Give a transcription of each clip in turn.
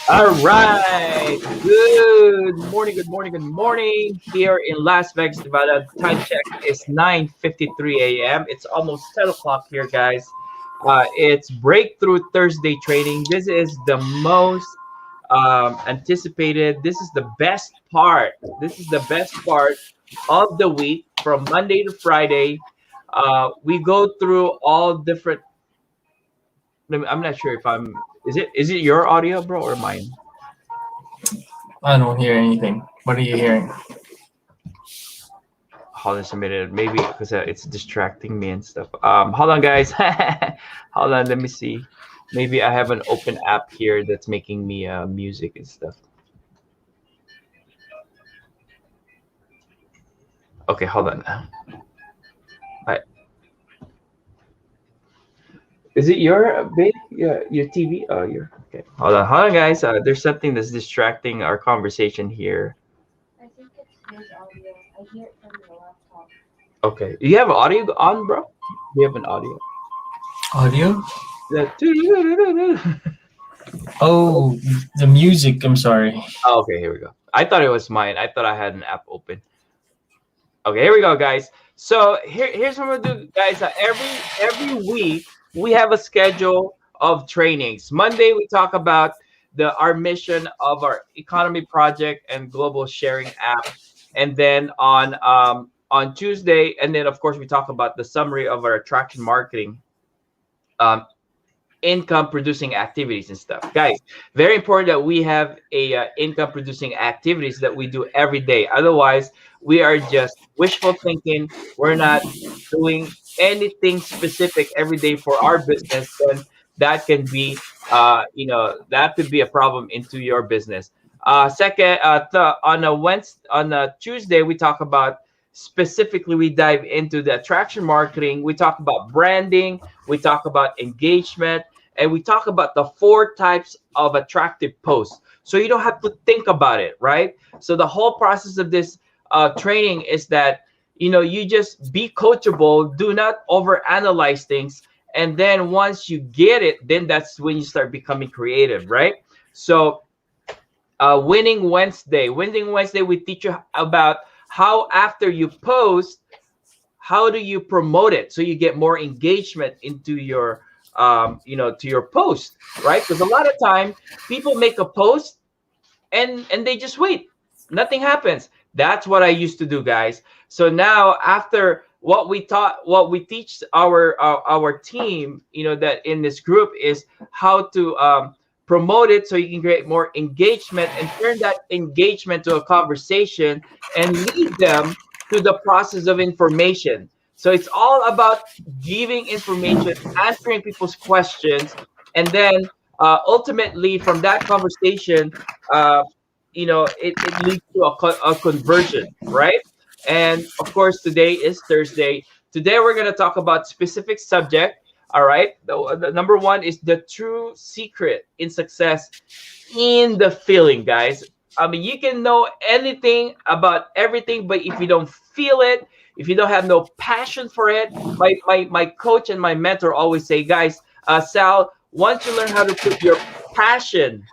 All right. Good morning, good morning, good morning. Here in Las Vegas, Nevada, time check is 9:53 a.m. It's almost 10 o'clock here, guys. It's Breakthrough Thursday trading. This is the most anticipated. This is the best part. This is the best part of the week from Monday to Friday. We go through all different. I'm not sure if I'm. Is it your audio, bro, or mine? I don't hear anything. What are you hearing? Hold on a minute, maybe because it's distracting me and stuff. Hold on, guys. Hold on, let me see. Maybe I have an open app here that's making me music and stuff. Okay, hold on. I, is it your yeah, your TV? Oh, your okay. Hold on, guys. There's something that's distracting our conversation here. I think it's his audio. I hear it from your laptop. Okay, you have audio on, bro? You have an audio. Audio? That- Oh, the music. I'm sorry. Oh, okay, here we go. I thought it was mine. I thought I had an app open. Okay, here we go, guys. So here's what we'll do, guys. Every week we have a schedule of trainings. Monday we talk about the our mission of our economy project and global sharing app, and then on Tuesday, and then of course we talk about the summary of our attraction marketing um, income producing activities and stuff, guys. Very important that we have a income producing activities that we do every day. Otherwise we are just wishful thinking. We're not doing anything specific every day for our business. Then that can be that could be a problem into your business. Second, on a Tuesday we talk about, specifically we dive into the attraction marketing. We talk about branding, we talk about engagement, and we talk about the four types of attractive posts. So you don't have to think about it, right? So the whole process of this training is that you just be coachable, do not overanalyze things, and then once you get it, then that's when you start becoming creative, right? So winning Wednesday, we teach you about how after you post, how do you promote it so you get more engagement into your to your post, right? Because a lot of time people make a post and they just wait, nothing happens. That's what I used to do, guys. So now after what we teach our team, that in this group, is how to promote it so you can create more engagement and turn that engagement to a conversation and lead them to the process of information. So it's all about giving information, answering people's questions, and then ultimately from that conversation, uh, it leads to a conversion, right? And of course, today is Thursday. Today we're going to talk about specific subject. All right. The number one is the true secret in success in the feeling, guys. I mean, you can know anything about everything, but if you don't feel it, if you don't have no passion for it, my coach and my mentor always say, guys, Sal, once you learn how to put your passion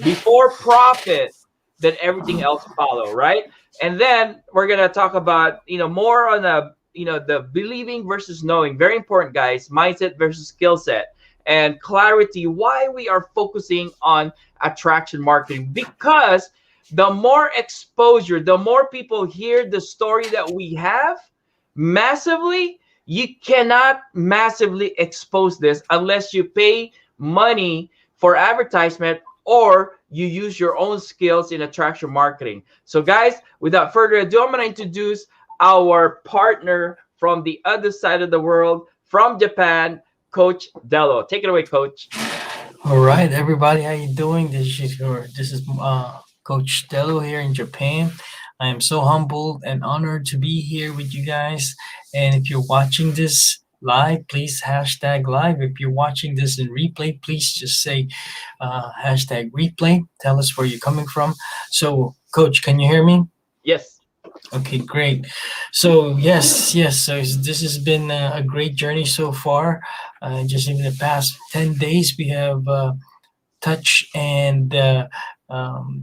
before profit, then everything else follow, right? And then we're gonna talk about more on the believing versus knowing. Very important, guys. Mindset versus skill set, and clarity. Why we are focusing on attraction marketing, because the more exposure, the more people hear the story that we have massively, you cannot massively expose this unless you pay money for advertisement or you use your own skills in attraction marketing. So guys, without further ado, I'm going to introduce our partner from the other side of the world, from Japan, Coach Dello. Take it away, Coach. All right, everybody, how you doing? This is Coach Dello here in Japan. I am so humbled and honored to be here with you guys. And if you're watching this live, please hashtag live. If you're watching this in replay, please just say hashtag replay. Tell us where you're coming from. So, Coach, can you hear me? Yes. Okay, great. So yes. So this has been a great journey so far. Just in the past 10 days, we have touch and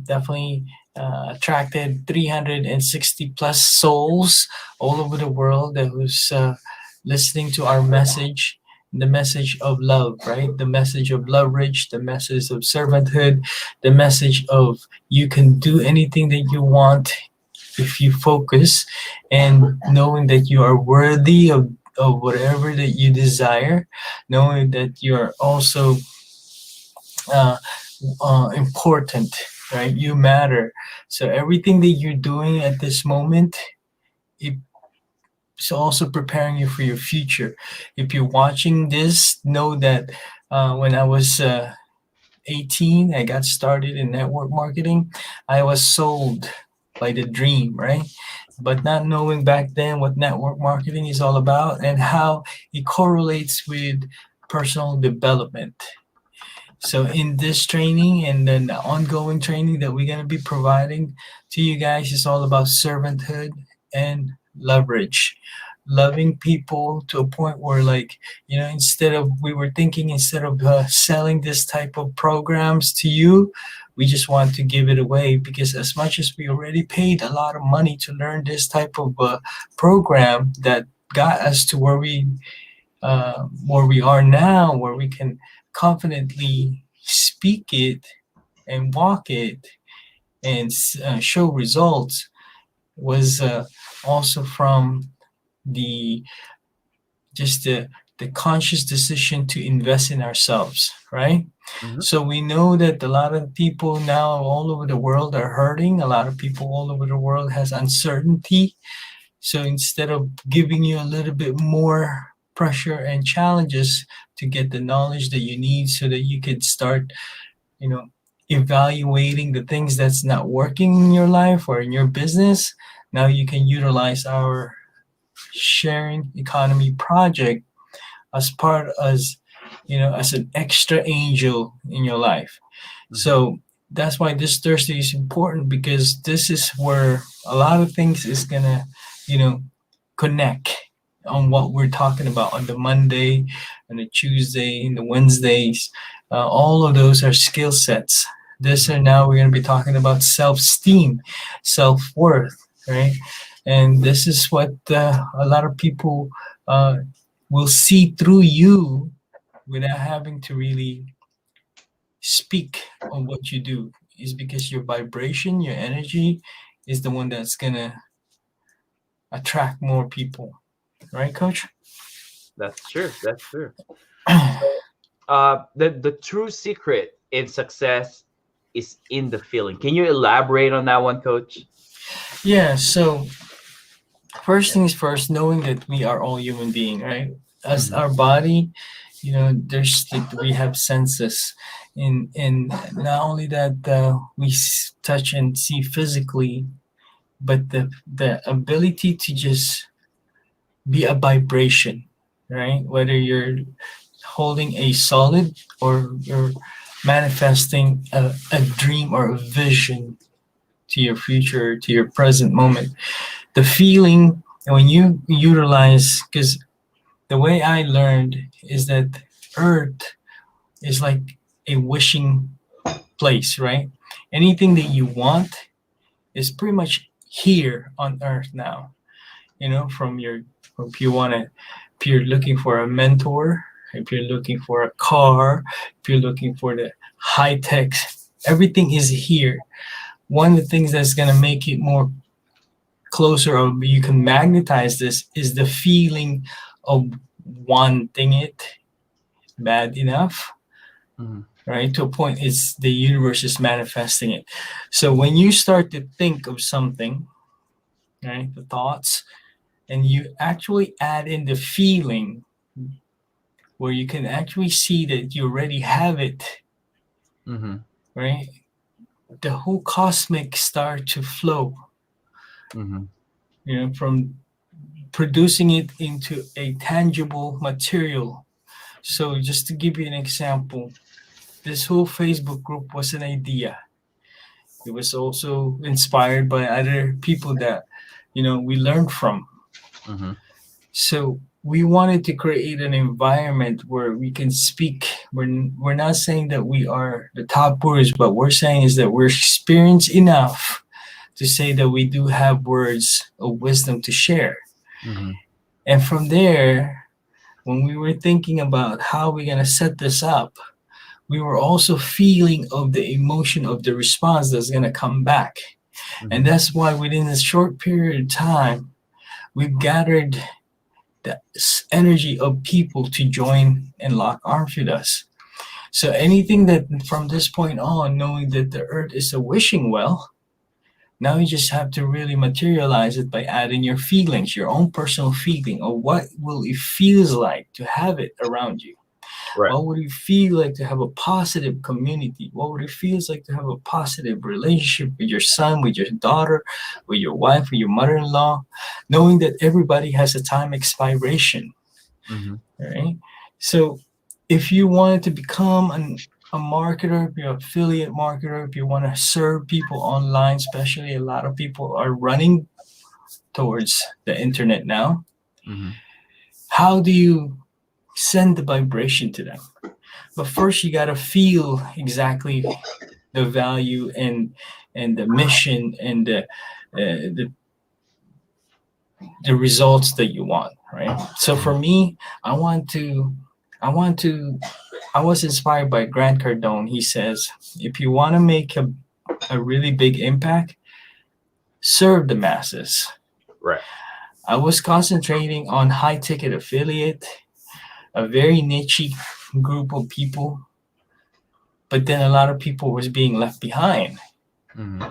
definitely attracted 360 plus souls all over the world that was listening to our message, the message of love, right? The message of leverage, the message of servanthood, the message of you can do anything that you want if you focus, and knowing that you are worthy of whatever that you desire, knowing that you are also uh, important, right? You matter. So everything that you're doing at this moment, it's also preparing you for your future. If you're watching this, know that when I was 18, I got started in network marketing. I was sold by the dream, right? But not knowing back then what network marketing is all about and how it correlates with personal development. So in this training and then the ongoing training that we're going to be providing to you guys is all about servanthood and leverage. Loving people to a point where, like, we were thinking, instead of selling this type of programs to you, we just want to give it away, because as much as we already paid a lot of money to learn this type of program that got us to where we are now, where we can confidently speak it and walk it and show results, was also from the just the conscious decision to invest in ourselves, right? Mhm. So we know that a lot of people now all over the world are hurting. A lot of people all over the world has uncertainty. So instead of giving you a little bit more pressure and challenges to get the knowledge that you need so that you could start, you know, evaluating the things that's not working in your life or in your business, now you can utilize our sharing economy project as part as an extra angel in your life. So that's why this Thursday is important, because this is where a lot of things is gonna, you know, connect on what we're talking about on the Monday and the Tuesday and the Wednesdays. All of those are skill sets. This and now we're gonna be talking about self-esteem, self-worth, right? And this is what a lot of people uh, will see through you without having to really speak on what you do, is because your vibration, your energy is the one that's gonna attract more people. Right, coach? That's true. That's true. The true secret in success is in the feeling. Can you elaborate on that one, Coach? Yeah, so first things first, knowing that we are all human being, right? As Mhm. our body, we have senses, and not only that we touch and see physically, but the ability to just be a vibration, right? Whether you're holding a solid or you're manifesting a dream or a vision to your future, to your present moment. The feeling when you utilize, because the way I learned is that Earth is like a wishing place, right? Anything that you want is pretty much here on Earth now. From your, if you want to, if you're looking for a mentor, if you're looking for a car, if you're looking for the high tech, everything is here. One of the things that's going to make it more closer, or you can magnetize this, is the feeling of wanting it bad enough, Mhm. right? To a point, it's the universe is manifesting it. So when you start to think of something, right, the thoughts, and you actually add in the feeling, where you can actually see that you already have it, Mhm. right? The whole cosmic start to flow, Mhm. from producing it into a tangible material. So just to give you an example, this whole Facebook group was an idea. It was also inspired by other people that we learned from. Mhm. So we wanted to create an environment where we can speak. We're not saying that we are the top words, but we're saying is that we're experienced enough to say that we do have words of wisdom to share. Mm-hmm. And from there, when we were thinking about how we're going to set this up, we were also feeling of the emotion of the response that's going to come back. And that's why within this short period of time, we've gathered the energy of people to join and lock arms with us. So anything that from this point on, knowing that the earth is a wishing well, now you just have to really materialize it by adding your feelings, your own personal feeling of what will it feels like to have it around you. Right. What would it feel like to have a positive community? What would it feel like to have a positive relationship with your son, with your daughter, with your wife, with your mother-in-law, knowing that everybody has a time expiration, Mm-hmm. right? So if you wanted to become a marketer, if you're an affiliate marketer, if you want to serve people online, especially a lot of people are running towards the internet now. Mm-hmm. How do you send the vibration to them? But first you got to feel exactly the value and the mission and the results that you want, right? So for me, I was inspired by Grant Cardone. He says, if you want to make a really big impact, serve the masses. Right. I was concentrating on high ticket affiliate, a very niche group of people, but then a lot of people was being left behind. Mm-hmm.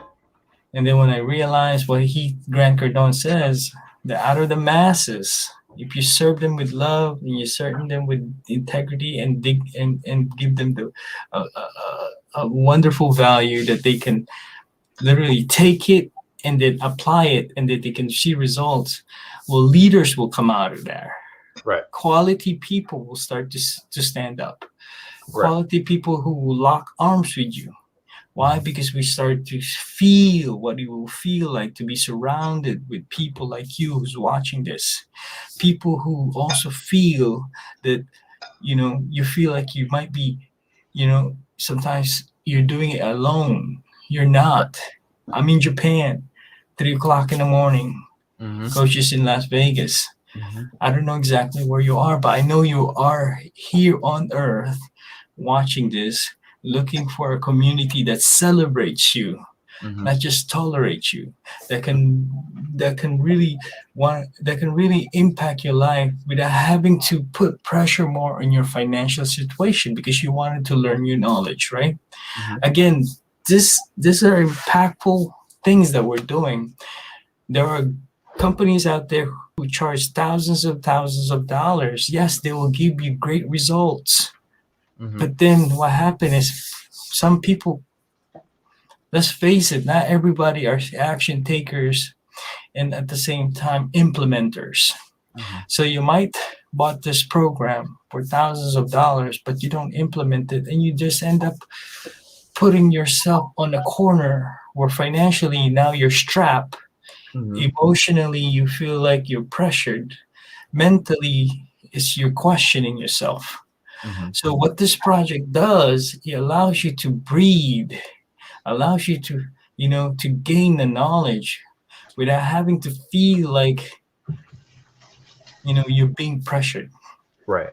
And then when I realized what Grant Cardone says, that out of the masses, if you serve them with love and you serve them with integrity and give them a wonderful value that they can literally take it and then apply it and that they can see results, well, leaders will come out of there. Right. Quality people will start to stand up. Right. Quality people who will lock arms with you. Why? Because we start to feel what it will feel like to be surrounded with people like you who's watching this. People who also feel that, you feel like you might be, sometimes you're doing it alone. You're not. I'm in Japan, 3 o'clock in the morning. Mm-hmm. Coach is in Las Vegas. Mm-hmm. I don't know exactly where you are, but I know you are here on earth watching this, looking for a community that celebrates you, Mm-hmm. not just tolerates you, that can really impact your life without having to put pressure more on your financial situation because you wanted to learn new knowledge, right? Mm-hmm. Again, these are impactful things that we're doing. There are companies out there who charge thousands of dollars. Yes, they will give you great results. Mm-hmm. But then what happened is some people, let's face it, not everybody are action takers and at the same time implementers. Mm-hmm. So you might bought this program for thousands of dollars, but you don't implement it and you just end up putting yourself on a corner where financially now you're strapped. Mm-hmm. Emotionally, you feel like you're pressured. Mentally, you're questioning yourself. Mm-hmm. So what this project does, it allows you to breathe, allows you to, to gain the knowledge without having to feel like, you're being pressured. Right.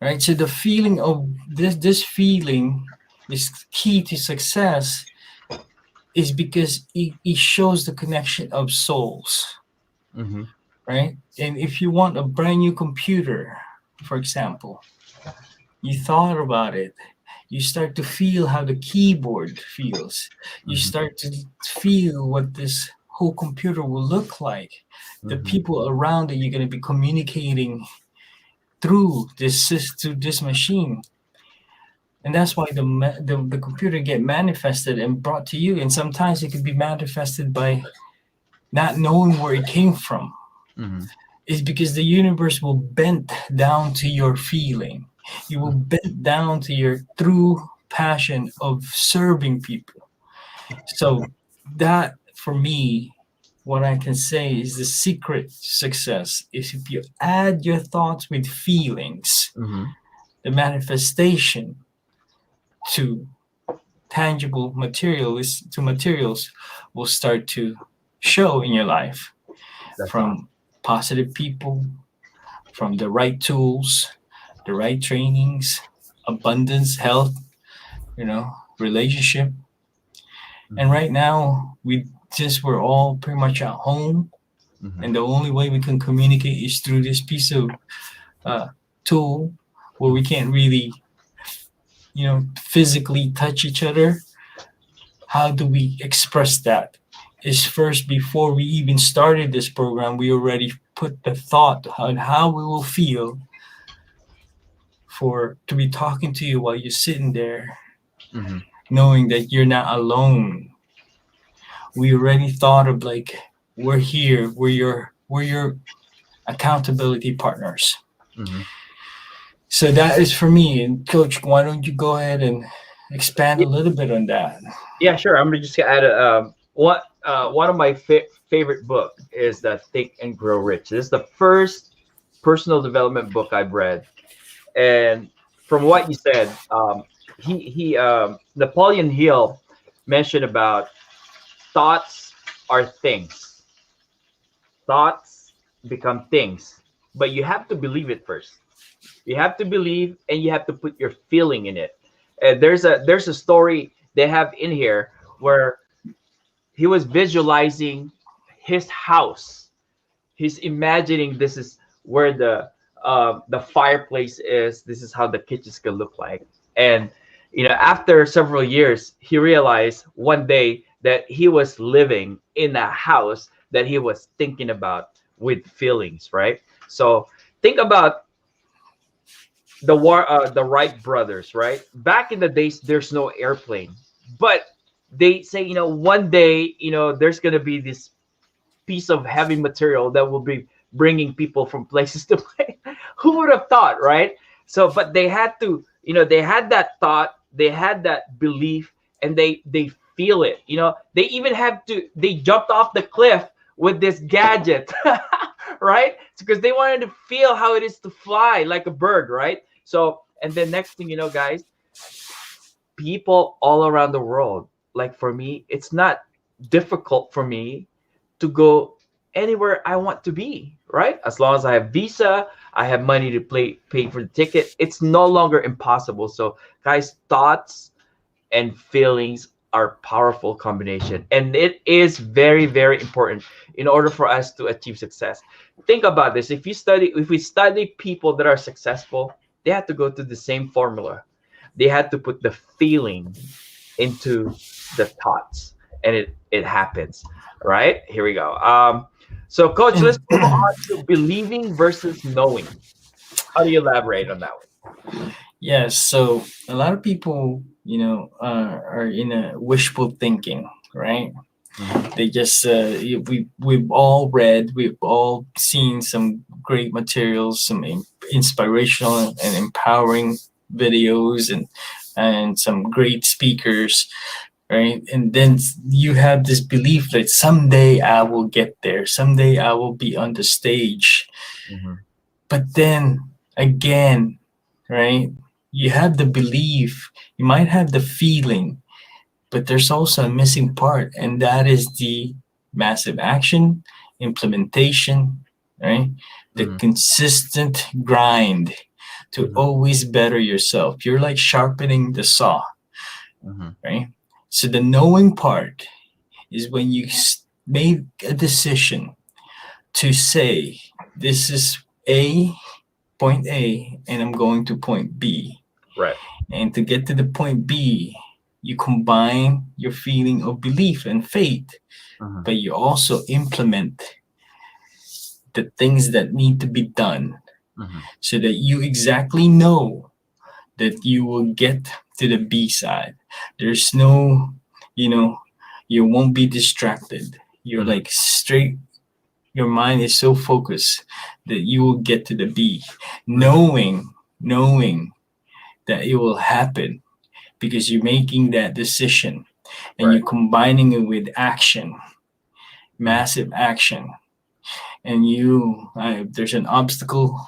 Right. So the feeling of this feeling is key to success is because it shows the connection of souls. Mm-hmm. Right. And if you want a brand new computer, for example, you thought about it, you start to feel how the keyboard feels. You Mhm. start to feel what this whole computer will look like. The Mhm. people around it you're going to be communicating through this machine. And that's why the computer get manifested and brought to you. And sometimes it could be manifested by not knowing where it came from. Mhm. Is because the universe will bend down to your feeling. You will bend down to your true passion of serving people. So that for me what I can say is the secret to success is if you add your thoughts with feelings, Mhm. the manifestation to tangible materials will start to show in your life, That's awesome. from positive people, from the right tools, the right trainings, abundance, health, relationship. And Mhm. right now, we're all pretty much at home, Mhm. and the only way we can communicate is through this piece of uh, tool where we can't really, physically touch each other. How do we express that? Is first, before we even started this program, we already put the thought on how we will feel for to be talking to you while you're sitting there, Mhm. knowing that you're not alone. We already thought of like, we're here, we're your accountability partners. Mhm. So that is for me. And Coach, why don't you go ahead and expand a Yeah, little bit on that? yeah, sure. I'm gonna just add one of my favorite book is the Think and Grow Rich. This is the first personal development book I've read, and from what you said, he Napoleon Hill mentioned about thoughts are things. Thoughts become things, but you have to believe it first. You have to believe, and you have to put your feeling in it. And there's a story they have in here where he was visualizing his house. He's imagining this is where the fireplace is. This is how the kitchen's gonna look like. And after several years, he realized one day that he was living in a house that he was thinking about with feelings, right? So think about the Wright brothers, right? Back in the days, there's no airplane, but they say, one day, there's gonna be this piece of heavy material that will be bringing people from places to place. Who would have thought, right? So, but they had to, they had that thought, they had that belief, and they feel it. They even had to. They jumped off the cliff with this gadget, right? Because they wanted to feel how it is to fly like a bird, right? So, and then next thing you know, guys, people all around the world, like for me, it's not difficult for me to go anywhere I want to be, right? As long as I have visa, I have money to pay for the ticket. It's no longer impossible. So, guys, thoughts and feelings are powerful combination, and it is very, very important in order for us to achieve success. Think about this. If we study people that are successful, they have to go to the same formula. They had to put the feeling into the thoughts, and it happens, right? Here we go. So coach, let's And move on to believing versus knowing. How do you elaborate on that yes, so a lot of people, are in a wishful thinking, right? one? Hmm. They just we've all read, we've all seen some great materials, some inspirational and empowering videos, and some great speakers, right? And then you have this belief that someday I will get there, someday I will be on the stage. Hmm. But then again, right? You have the belief, you might have the feeling, but there's also a missing part, and that is the massive action, implementation, right? The Hmm. consistent grind to Hmm. always better yourself. You're like sharpening the saw, Hmm. right? So the knowing part is when you made a decision to say, this is point A, and I'm going to point B. Right. And to get to the point B, you combine your feeling of belief and faith, Hmm. but you also implement the things that need to be done Hmm. so that you exactly know that you will get to the B side. There's no, you know, you won't be distracted. You're Hmm. like straight, your mind is so focused that you will get to the B, Hmm. knowing that it will happen because you're making that decision and Right. you're combining it with action, massive action, and there's an obstacle,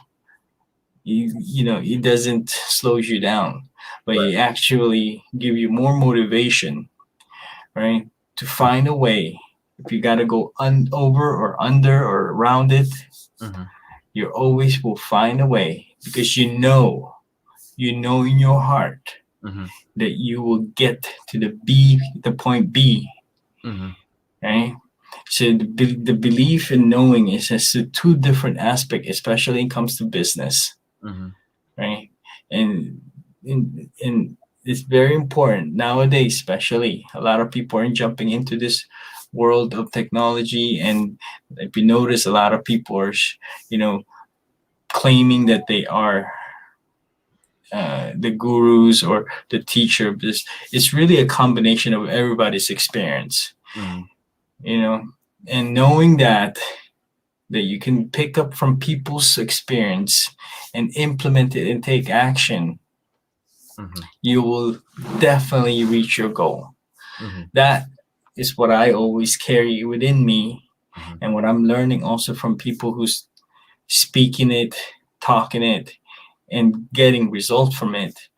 it doesn't slow you down, but Right. it actually give you more motivation, right? To find a way. If you got to go over or under or around it, Mhm. you always will find a way, because you know in your heart Mhm. that you will get to the point B, Mhm. right? So the belief in knowing is as a two different aspect, especially when it comes to business, Mhm. right? And it's very important nowadays, especially a lot of people are jumping into this world of technology, and if you notice, a lot of people are, you know, claiming that they are the gurus or the teacher of this. It's really a combination of everybody's experience, Mhm. you know, and knowing that you can pick up from people's experience and implement it and take action, Mhm. you will definitely reach your goal. Mhm. That is what I always carry within me, Mhm. and what I'm learning also from people who's speaking it, talking it, and getting results from it,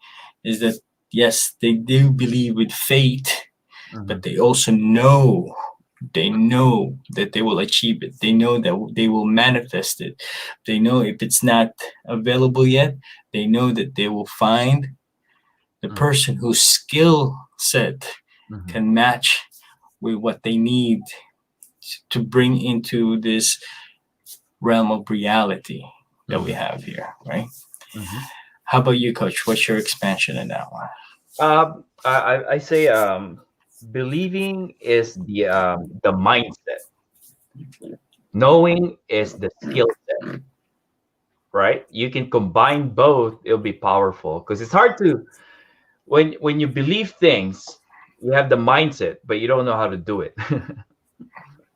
is that yes, they do believe with faith, but Mhm. they know that they will achieve it. They know that they will manifest it. They know if it's not available yet, they know that they will find the Mhm. person whose skill set Mhm. can match with what they need to bring into this realm of reality that we Mhm. have here, right? Mhm. How about you, Coach? What's your expansion in that one? I say believing is the mindset. Knowing is the skill set, right? You can combine both, it'll be powerful, because it's hard to when you believe things, you have the mindset, but you don't know how to do it.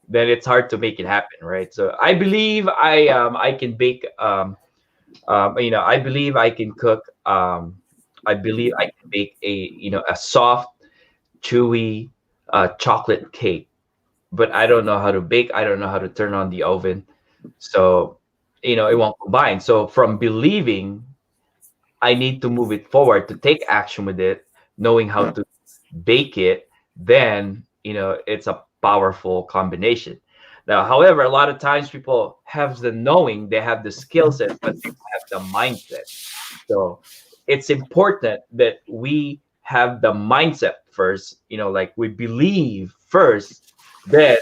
Then it's hard to make it happen, right? So I believe I can bake I believe I can cook I believe I can bake a soft chewy chocolate cake, but I don't know how to bake. I don't know how to turn on the oven. So, it won't combine. So, from believing, I need to move it forward to take action with it, knowing how to bake it. Then, it's a powerful combination. Now, however, a lot of times people have the knowing, they have the skill set, but they don't have the mindset. So it's important that we have the mindset first, like we believe first, then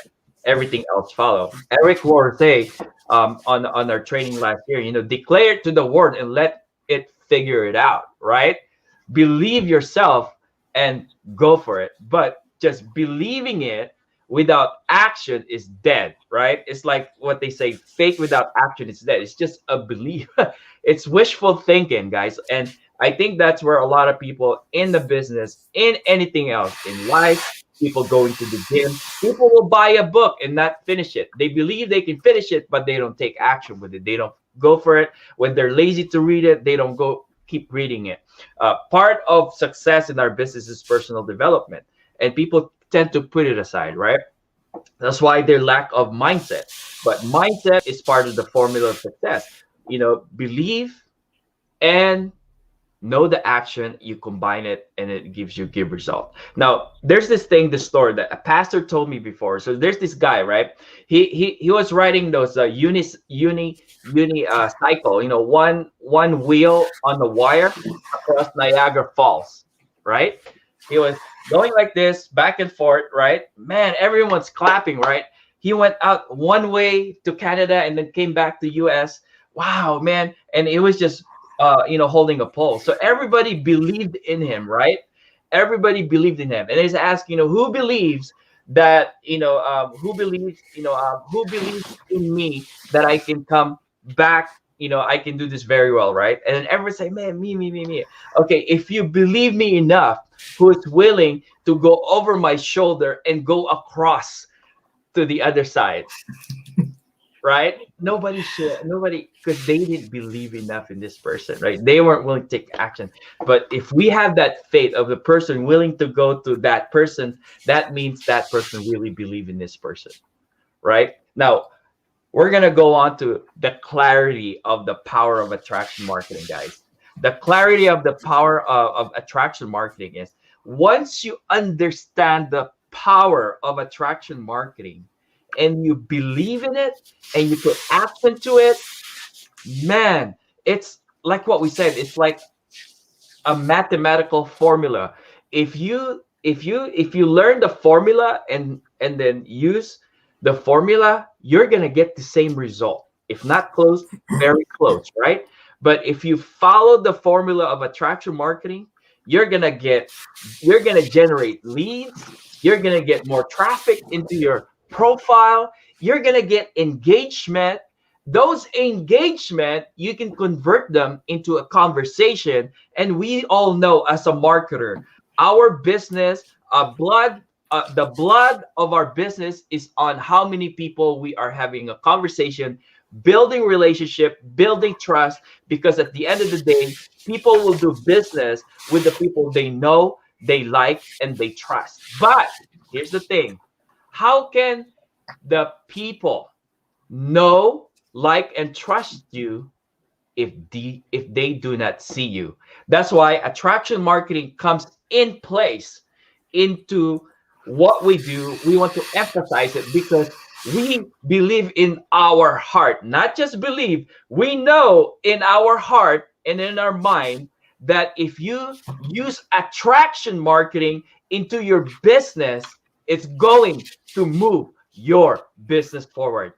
everything else follow. Eric Ward say on our training last year, declare it to the word and let it figure it out, right? Believe yourself and go for it. But just believing it without action is dead, right? It's like what they say, faith without action is dead. It's just a belief. It's wishful thinking, guys. And I think that's where a lot of people in the business, in anything else, in life, people going to the gym, people will buy a book and not finish it. They believe they can finish it, but they don't take action with it. They don't go for it. When they're lazy to read it, they don't go keep reading it. Part of success in our business is personal development, and people tend to put it aside, right? That's why their lack of mindset. But mindset is part of the formula of success. Believe and know the action, you combine it, and it gives you good result. Now, there's this thing, the story that a pastor told me before. So there's this guy, right? He was riding those uni cycle, one wheel on the wire across Niagara Falls, right? He was going like this back and forth, right? Man, everyone's clapping, right? He went out one way to Canada and then came back to US. Wow, man. And it was just holding a pole. So everybody believed in him, right? Everybody believed in him. And he's asking, who believes that, who believes in me that I can come back, I can do this very well, right? And then everyone say, man, me. Okay, if you believe me enough, who is willing to go over my shoulder and go across to the other side, right? Nobody, because they didn't believe enough in this person, right? They weren't willing to take action. But if we have that faith of the person willing to go to that person, that means that person really believe in this person, right? Now, we're going to go on to the clarity of the power of attraction marketing, guys. The clarity of the power of attraction marketing is once you understand the power of attraction marketing and you believe in it and you put action to it, man, it's like what we said, it's like a mathematical formula. If you learn the formula and then use the formula, you're gonna get the same result. If not close, very close, right? But if you follow the formula of attraction marketing, you're gonna get you're gonna generate leads, you're gonna get more traffic into your profile, you're gonna get engagement. Those engagement, you can convert them into a conversation. And we all know as a marketer, our business, the blood of our business is on how many people we are having a conversation, building relationship, building trust. Because at the end of the day, people will do business with the people they know, they like, and they trust. But here's the thing: how can the people know, like, and trust you if they do not see you? That's why attraction marketing comes in place into what we do. We want to emphasize it because we believe in our heart, not just believe, we know in our heart and in our mind that if you use attraction marketing into your business, it's going to move your business forward.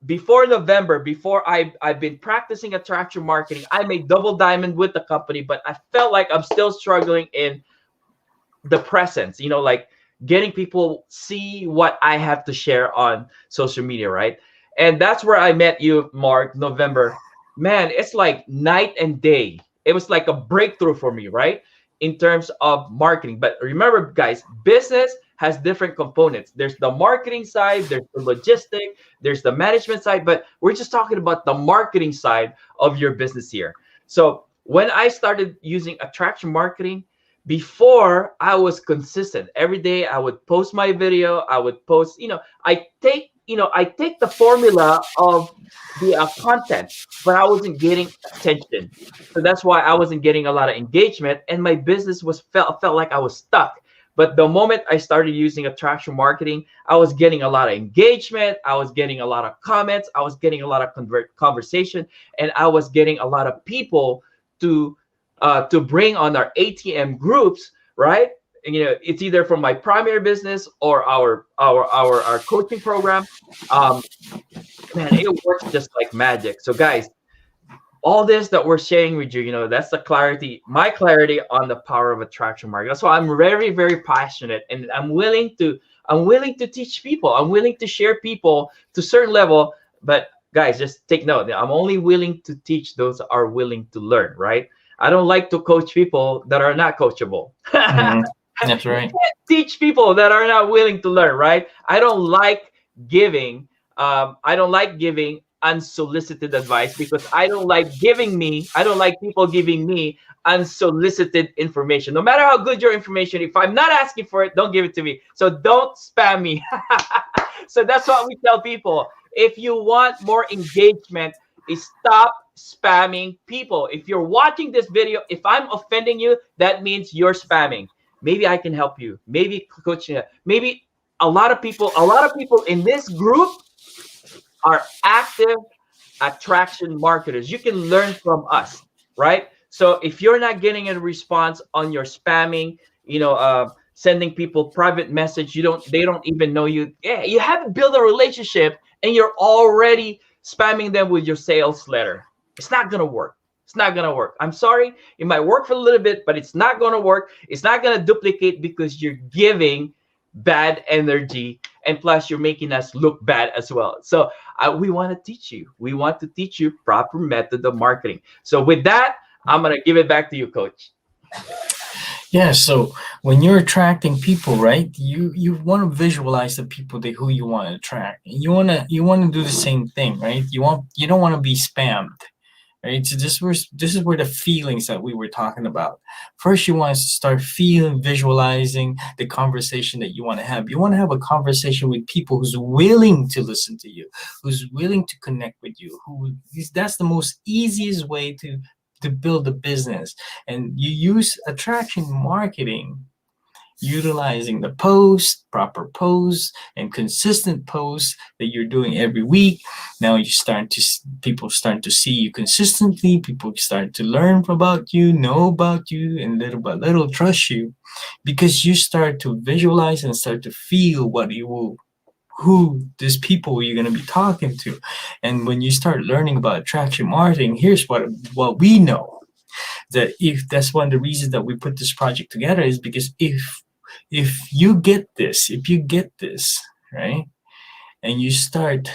Before November, before I've been practicing attraction marketing, I made double diamond with the company, but I felt like I'm still struggling in the presence, like getting people see what I have to share on social media, right? And that's where I met you, Mark, November. Man, it's like night and day. It was like a breakthrough for me, right? In terms of marketing. But remember, guys, business has different components. There's the marketing side, there's the logistic, there's the management side, but we're just talking about the marketing side of your business here. So when I started using attraction marketing, before I was consistent. Every day I would post my video, I would post, I take the formula of the content, but I wasn't getting attention. So that's why I wasn't getting a lot of engagement and my business felt like I was stuck. But the moment I started using attraction marketing, I was getting a lot of engagement, I was getting a lot of comments, I was getting a lot of conversation, and I was getting a lot of people to bring on our ATM groups, right? And, it's either from my primary business or our coaching program. Man, it works just like magic. So guys, all this that we're sharing with you, that's the clarity, my clarity on the power of attraction marketing. That's why I'm very, very passionate, and I'm willing to teach people. I'm willing to share people to a certain level. But guys, just take note. I'm only willing to teach those that are willing to learn, right? I don't like to coach people that are not coachable. That's right. You can't teach people that are not willing to learn, right? I don't like giving unsolicited advice because I don't like people giving me unsolicited information. No matter how good your information, if I'm not asking for it, don't give it to me. So don't spam me. So that's what we tell people. If you want more engagement, stop spamming people. If you're watching this video, if I'm offending you, that means you're spamming. Maybe I can help you. Maybe coaching. Maybe a lot of people in this group are active attraction marketers. You can learn from us, right? So if you're not getting a response on your spamming, sending people private message, they don't even know you. Yeah, you haven't built a relationship and you're already spamming them with your sales letter. It's not gonna work. It's not gonna work. I'm sorry. It might work for a little bit, but it's not gonna work. It's not gonna duplicate because you're giving bad energy, and plus you're making us look bad as well. So we want to teach you. We want to teach you proper method of marketing. So with that, I'm gonna give it back to you, Coach. Yeah, so when you're attracting people, right? You want to visualize the people who you want to attract. And you want to do the same thing, right? You don't want to be spammed. right? So this is where the feelings that we were talking about. First, you want to start feeling, visualizing the conversation that you want to have. You want to have a conversation with people who's willing to listen to you, who's willing to connect with you. That's the most easiest way to build a business. And you use attraction marketing, utilizing the proper posts and consistent posts that you're doing every week. Now people start to see you consistently. People start to learn about you, know about you, and little by little trust you, because you start to visualize and start to feel who these people you're going to be talking to. And when you start learning about attraction marketing, here's what we know, that if that's one of the reasons that we put this project together, is because if you get this, right, and you start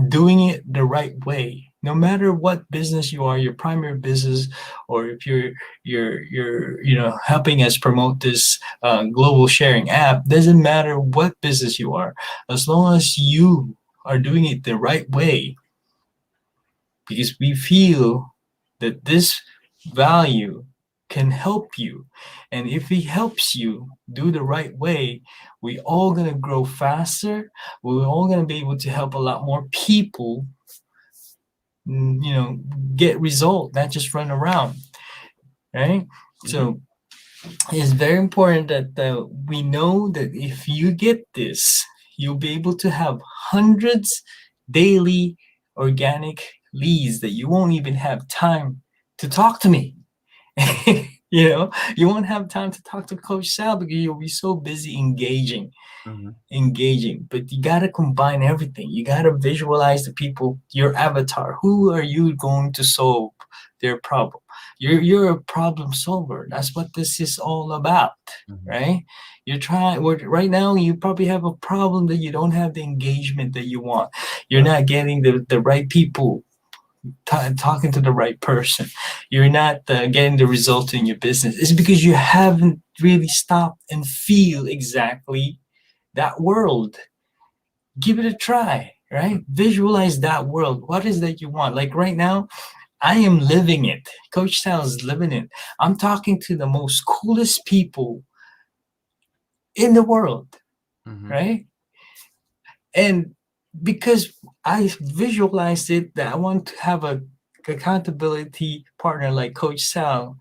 doing it the right way, no matter what business you are, your primary business, or if you're helping us promote this global sharing app, doesn't matter what business you are, as long as you are doing it the right way, because we feel that this value can help you. And if it helps you do the right way, we all going to grow faster. We're all going to be able to help a lot more people, get result, not just run around, right? So it's very important that we know that if you get this, you'll be able to have hundreds daily organic leads that you won't even have time to talk to me. You won't have time to talk to Coach Sal because you'll be so busy engaging. But you got to combine everything. You got to visualize the people, your avatar. Who are you going to solve their problem? You're a problem solver. That's what this is all about, right? Right now, you probably have a problem that you don't have the engagement that you want. You're not getting the right people talking to the right person. You're not getting the result in your business. It's because you haven't really stopped and feel exactly that world. Give it a try, right? Visualize that world. What is that you want? Like right now, I am living it. Coach Sal is living it. I'm talking to the most coolest people in the world, right? And because I visualized it, that I want to have a accountability partner like Coach Sal,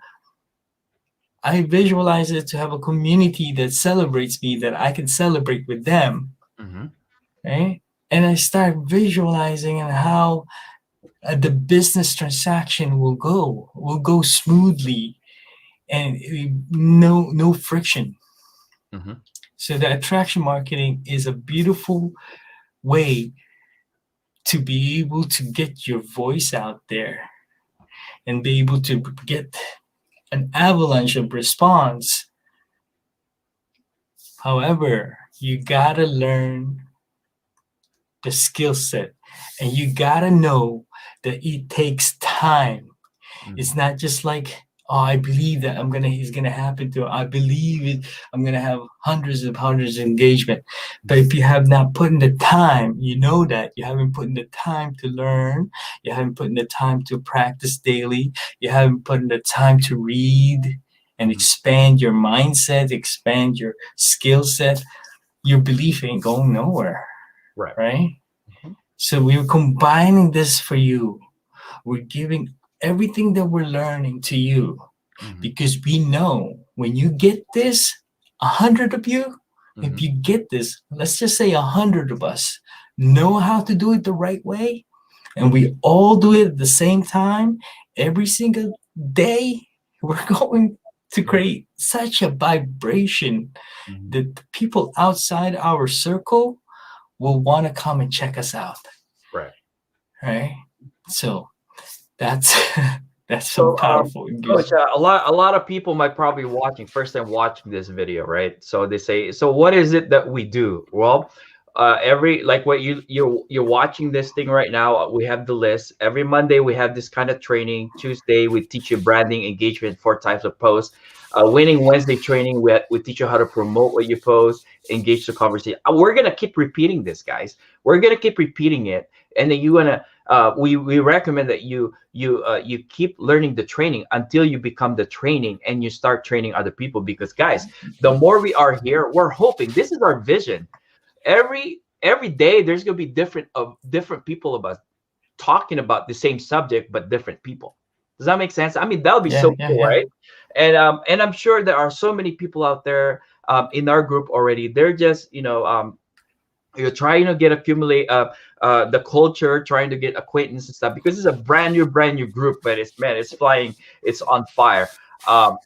I visualize it to have a community that celebrates me, that I can celebrate with them, right? And I start visualizing and how the business transaction will go smoothly, and no friction. So the attraction marketing is a beautiful way to be able to get your voice out there and be able to get an avalanche of response. However, you gotta learn the skill set, and you gotta know that it takes time. It's not just like, oh, I believe that it's gonna happen to. I believe it. I'm gonna have hundreds of engagement. But if you have not put in the time, you know that you haven't put in the time to learn. You haven't put in the time to practice daily. You haven't put in the time to read and expand your mindset, expand your skill set. Your belief ain't going nowhere. Right? So we're combining this for you. We're giving everything that we're learning to you, because we know when you get this, 100 of you, if you get this, let's just say 100 of us know how to do it the right way, and we all do it at the same time every single day, we're going to create such a vibration that the people outside our circle will want to come and check us out. Right? So that's so powerful. Coach, a lot of people might probably be first time watching this video, right? So they say, so what is it that we do? Well, like what you're watching this thing right now, we have the list. Every Monday we have this kind of training. Tuesday we teach you branding, engagement, 4 types of posts. Winning Wednesday training, we teach you how to promote what you post, engage the conversation. We're gonna keep repeating this, guys. We're gonna keep repeating it, and then you're gonna we recommend that you keep learning the training until you become the training and you start training other people. Because guys, the more we are here, we're hoping, this is our vision, every day there's going to be different people about talking about the same subject but different people. Does that make sense? I mean, that would be Yeah, so yeah, cool, yeah. right? And I'm sure there are so many people out there in our group already. They're just, you're trying to get accumulate the culture, trying to get acquaintance and stuff, because it's a brand new group, but it's, man, it's flying, it's on fire.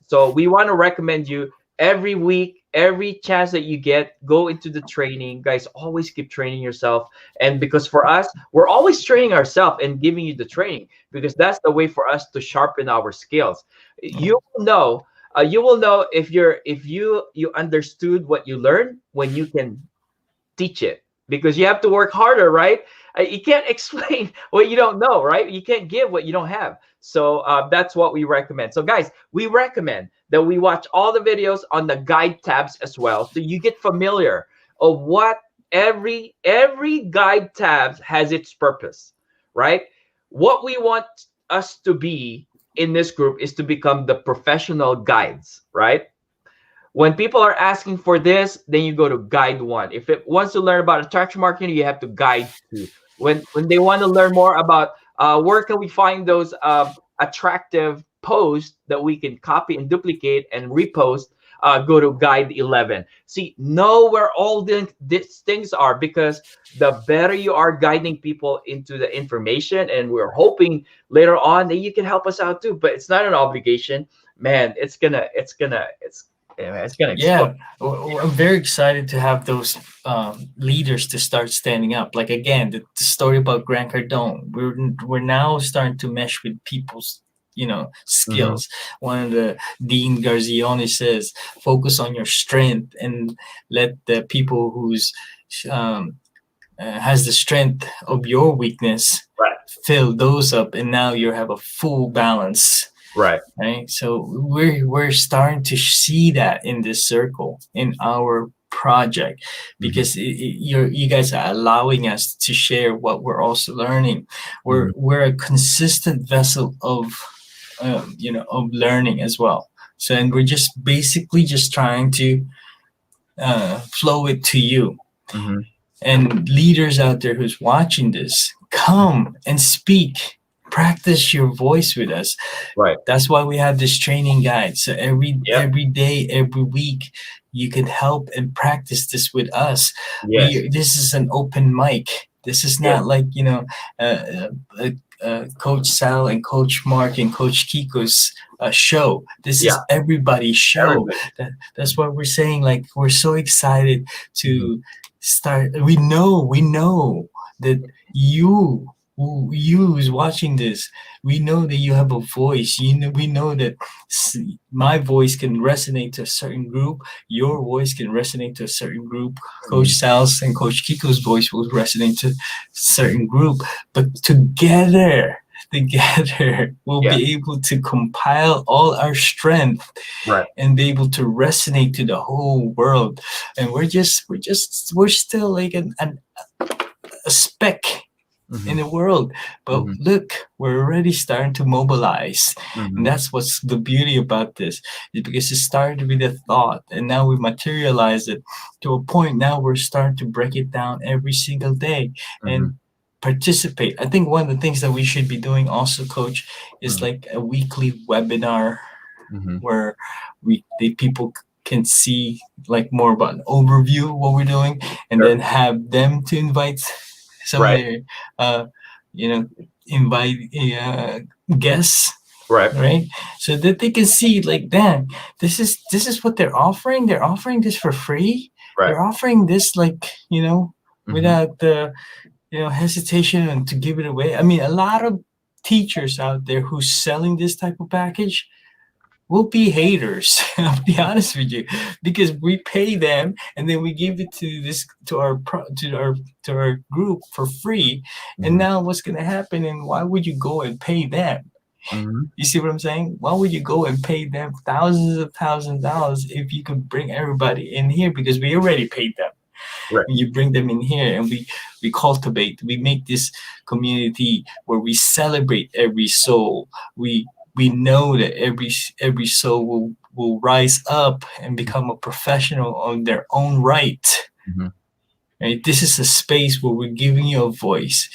So we want to recommend you every week, every chance that you get, go into the training, guys. Always keep training yourself. And because for us, we're always training ourselves and giving you the training, because that's the way for us to sharpen our skills. You will know if you understood what you learned when you can teach it, because you have to work harder, right? You can't explain what you don't know, right? You can't give what you don't have. So that's what we recommend. So guys, we recommend that we watch all the videos on the guide tabs as well, so you get familiar of what every guide tabs has its purpose, right? What we want us to be in this group is to become the professional guides, right? When people are asking for this, then you go to guide 1. If it wants to learn about attraction marketing, you have to guide 2. When they want to learn more about where can we find those attractive posts that we can copy and duplicate and repost, go to guide 11. See, know where all these things are, because the better you are guiding people into the information, and we're hoping later on that you can help us out too. But it's not an obligation, man. It's gonna explode. Yeah, I'm very excited to have those leaders to start standing up. Like again, the story about Grant Cardone. We're now starting to mesh with people's skills. One of the Dean Garzioni says, focus on your strength and let the people who's has the strength of your weakness Right. fill those up, and now you have a full balance. Right. So we're starting to see that in this circle in our project, because you guys are allowing us to share what we're also learning. We're a consistent vessel of of learning as well. So, and we're just basically just trying to flow it to you. And leaders out there who's watching this, come and speak. Practice your voice with us. Right. That's why we have this training guide. So every day, every week, you can help and practice this with us. Yes. This is an open mic. This is not like Coach Sal and Coach Mark and Coach Kiko's show. This is everybody's show. That's what we're saying. Like, we're so excited to start. We know that you who's watching this, we know that you have a voice. We know that my voice can resonate to a certain group. Your voice can resonate to a certain group. Coach Sal's and Coach Kiko's voice will resonate to a certain group. But together we'll be able to compile all our strength, and be able to resonate to the whole world. And we're still like a speck in the world, but look, we're already starting to mobilize. And that's what's the beauty about this, is because it started with a thought, and now we materialize it to a point. Now we're starting to break it down every single day and participate. I think one of the things that we should be doing also, Coach, is like a weekly webinar where people can see like more about an overview of what we're doing, and then have them to invite some of their, invite guests, right? So that they can see, like, damn, this is what they're offering. They're offering this for free. They're offering this, like, without the, hesitation and to give it away. I mean, a lot of teachers out there who's selling this type of package will be haters. I'll be honest with you, because we pay them and then we give it to our group for free. And now what's going to happen? And why would you go and pay them? You see what I'm saying? Why would you go and pay them thousands of dollars if you could bring everybody in here? Because we already paid them. Right. And you bring them in here, and we cultivate. We make this community where we celebrate every soul. We know that every soul will rise up and become a professional on their own right. Mhm. Right? This is a space where we're giving you a voice.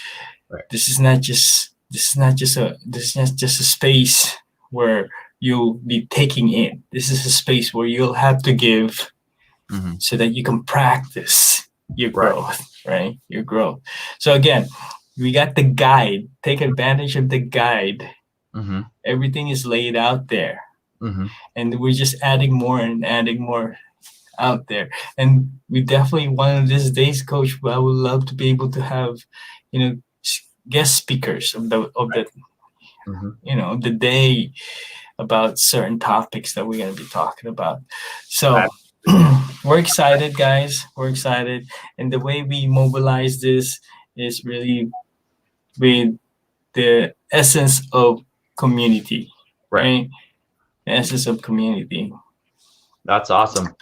Right. This is not just a space where you'll be taking in. This is a space where you'll have to give Mhm. so that you can practice your Right. growth, right? Your growth. So again, we got the guide. Take advantage of the guide. Mhm. Everything is laid out there, Mhm. and we're just adding more and adding more out there. And we definitely, one of these days, Coach, I would love to be able to have, guest speakers of the Mhm. of the day about certain topics that we're going to be talking about. So we're excited, guys. We're excited, and the way we mobilize this is really with the essence of community, Right. right? The essence of community. That's awesome.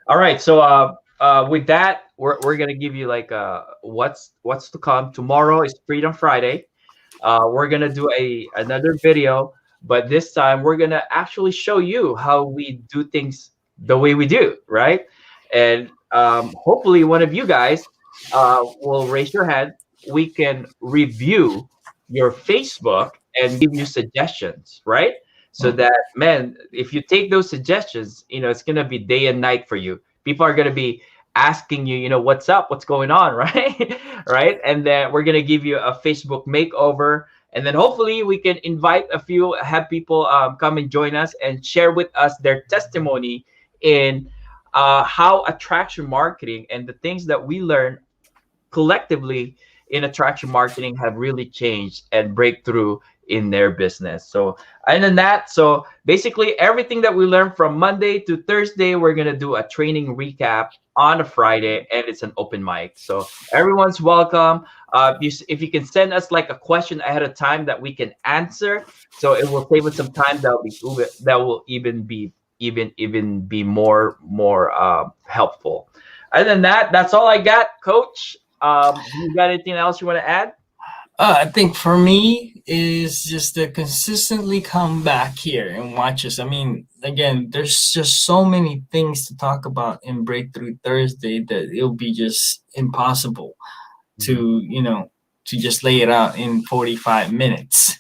All right. So with that, we're gonna give you like what's to come. Tomorrow is Freedom Friday. We're gonna do another video, but this time we're gonna actually show you how we do things the way we do, right? And hopefully one of you guys will raise your hand. We can review your Facebook and give you suggestions, right? So Mm. that, man, if you take those suggestions, it's gonna be day and night for you. People are gonna be asking you, what's up, what's going on, right? Right? And then we're gonna give you a Facebook makeover, and then hopefully we can have people come and join us and share with us their testimony in how attraction marketing and the things that we learn collectively in attraction marketing have really changed and breakthrough in their business. So, and then so basically everything that we learned from Monday to Thursday, we're going to do a training recap on a Friday, and it's an open mic. So everyone's welcome. If you can send us like a question ahead of time that we can answer, so it will save us some time. That will even be more helpful. Other than that, that's all I got, Coach. You got anything else you want to add? I think for me is just to consistently come back here and watch us. I mean, again, there's just so many things to talk about in Breakthrough Thursday that it'll be just impossible to, to just lay it out in 45 minutes.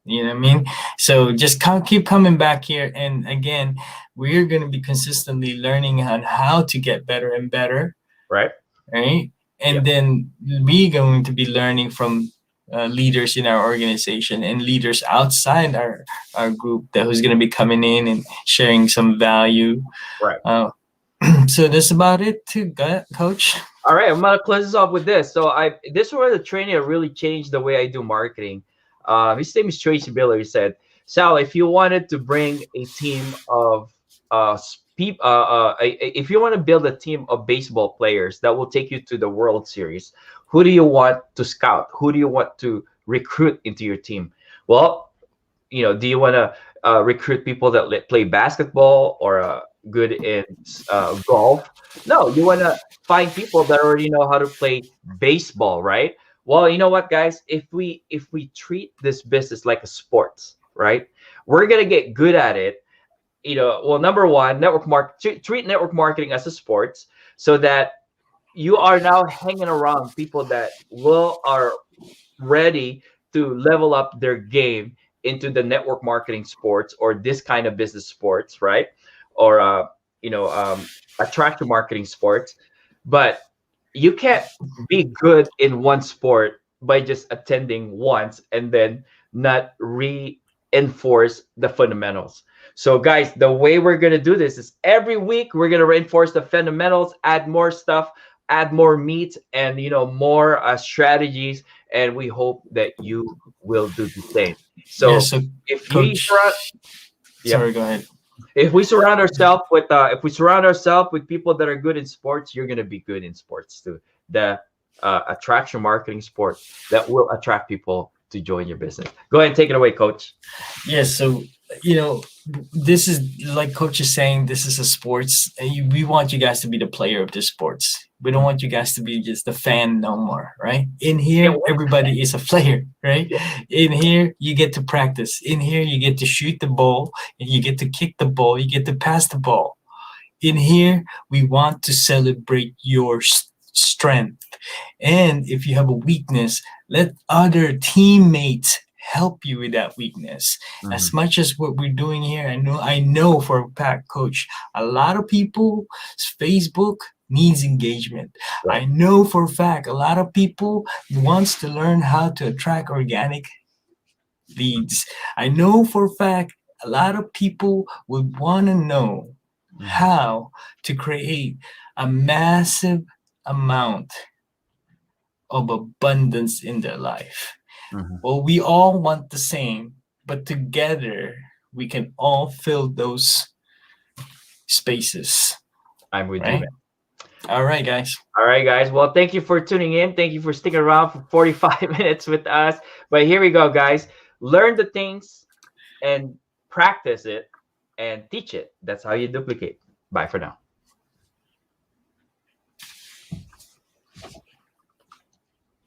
You know what I mean? So just keep coming back here. And again, we're going to be consistently learning on how to get better and better. Right. Right. And then we're going to be learning from leaders in our organization and leaders outside our group who's going to be coming in and sharing some value. Right. So that's about it too, Coach. All right, I'm gonna close this off with this. So this is where the training really changed the way I do marketing. His name is Tracy Biller. He said, Sal, if you wanted to bring a team of if you want to build a team of baseball players that will take you to the World Series, who do you want to scout? Who do you want to recruit into your team? Well, do you want to recruit people that play basketball or good in golf? No, you want to find people that already know how to play baseball, right? Well, you know what, guys? If we treat this business like a sport, right, we're gonna get good at it. Well, number one, treat network marketing as a sport, so that you are now hanging around people that are ready to level up their game into the network marketing sports or this kind of business sports, right? Or attraction marketing sports. But you can't be good in one sport by just attending once and then not reinforce the fundamentals. So guys, the way we're going to do this is every week we're going to reinforce the fundamentals, add more stuff, add more meat, and more strategies, and we hope that you will do the same. So, if Coach, sorry, go ahead. If we surround ourselves with people that are good in sports, you're going to be good in sports too. The attraction marketing sport that will attract people to join your business. Go ahead and take it away, Coach. Yes. So, this is like Coach is saying, this is a sports. We want you guys to be the player of this sports. We don't want you guys to be just a fan no more, right? In here, everybody is a player, right? In here, you get to practice. In here, you get to shoot the ball, and you get to kick the ball, you get to pass the ball. In here, we want to celebrate your strength. And if you have a weakness, let other teammates help you with that weakness. As much as what we're doing here, I know for a fact, coach, a lot of people, Facebook needs engagement. I know for a fact a lot of people wants to learn how to attract organic leads. I know for a fact a lot of people would want to know how to create a massive amount of abundance in their life. Well, we all want the same, but together we can all fill those spaces. I'm with Right? you, man. All right, guys. All right, guys. Well, thank you for tuning in. Thank you for sticking around for 45 minutes with us. But here we go, guys. Learn the things and practice it and teach it. That's how you duplicate. Bye for now.